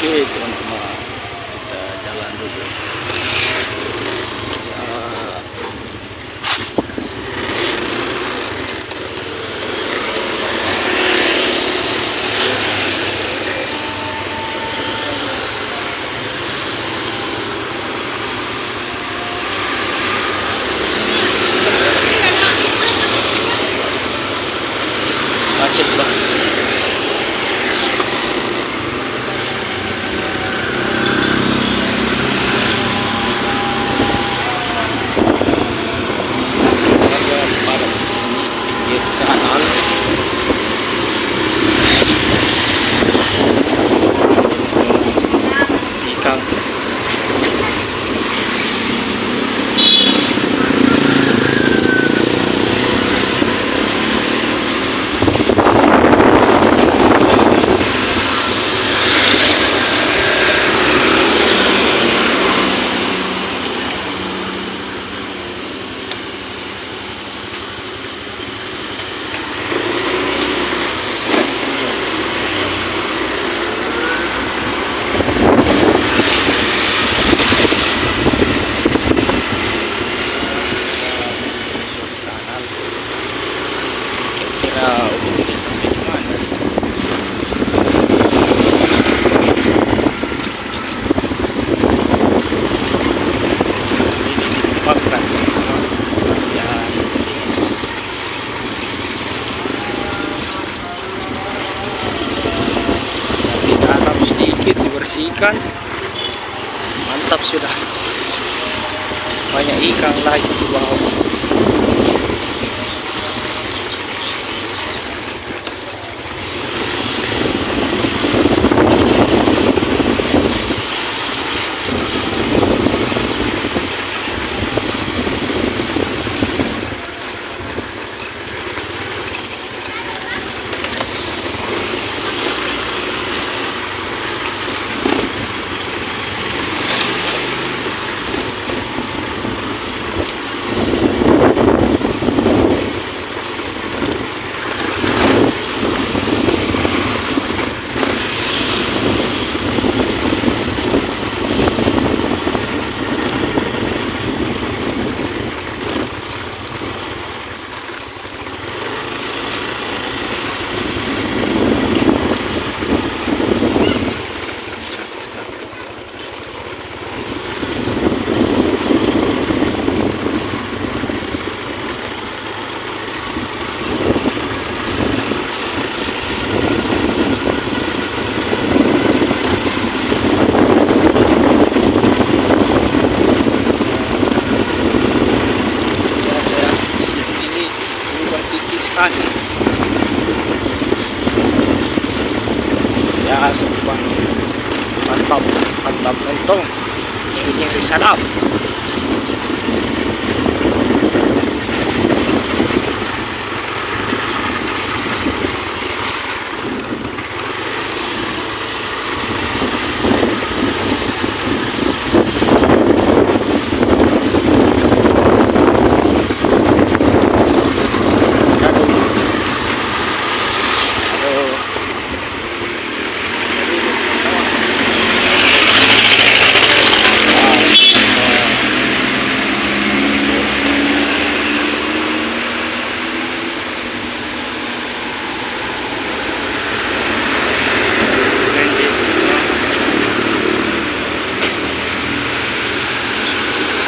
Oke teman-teman, kita jalan dulu ya. Macet banget. Pada di sini pinggir kanal. Ikan. Udah sampai di mana? Ini ditumpahkan ya seperti ini. Tapi dalam sedikit dibersihkan, mantap sudah. Banyak ikan lagi di bawah. Ya sebuah mantap mentong nyeri sadap.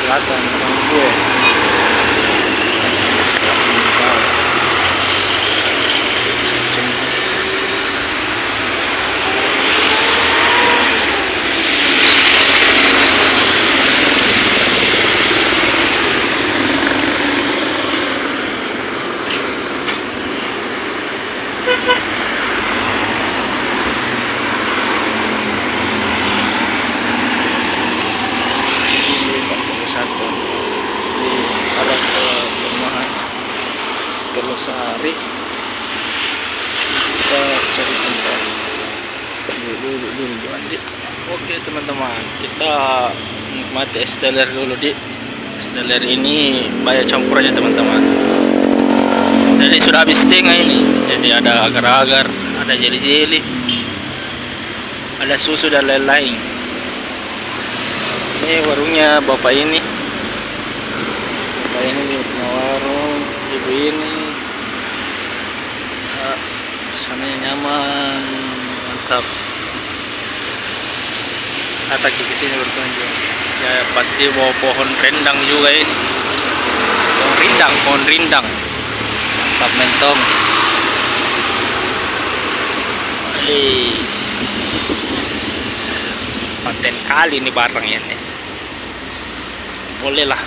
Selatan gue. Sehari kita cari tempat dulu Andi. Oke teman-teman, kita nikmati es teler dulu di es teler ini banyak campurannya teman-teman. Jadi sudah habis setengah ini, jadi ada agar-agar, ada jeli-jeli, ada susu dan lain-lain. Ini warungnya bapak ini. Bapak ini punya warung, ibu ini. Suasananya nyaman, mantap. Kata ke sini berkunjung. Ya pasti bawa pohon rendang juga ini. Pohon rindang. Mantap mentong. Paten kali nih barangnya nih. Boleh lah.